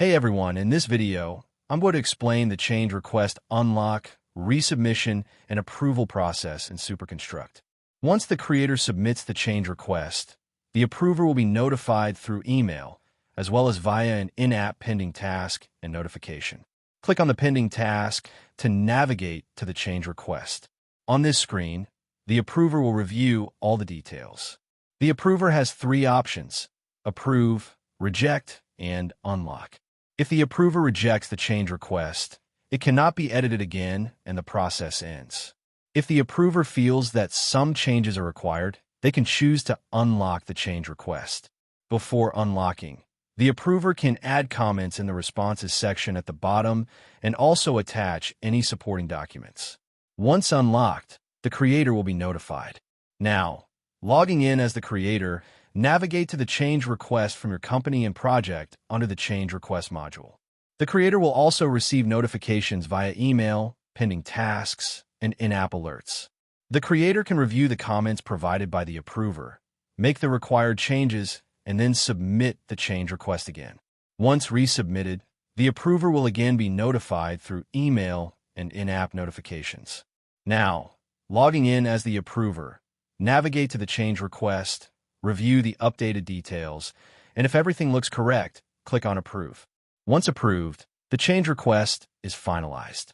Hey everyone, in this video, I'm going to explain the change request unlock, resubmission, and approval process in SuperConstruct. Once the creator submits the change request, the approver will be notified through email, as well as via an in-app pending task and notification. Click on the pending task to navigate to the change request. On this screen, the approver will review all the details. The approver has three options: approve, reject, and unlock. If the approver rejects the change request, it cannot be edited again and the process ends. If the approver feels that some changes are required, they can choose to unlock the change request. Before unlocking, the approver can add comments in the responses section at the bottom and also attach any supporting documents. Once unlocked, the creator will be notified. Now, logging in as the creator, navigate to the change request from your company and project under the change request module. The creator will also receive notifications via email, pending tasks, and in-app alerts. The creator can review the comments provided by the approver, make the required changes, and then submit the change request again. Once resubmitted, the approver will again be notified through email and in-app notifications. Now, logging in as the approver, navigate to the change request, review the updated details, and if everything looks correct, click on Approve. Once approved, the change request is finalized.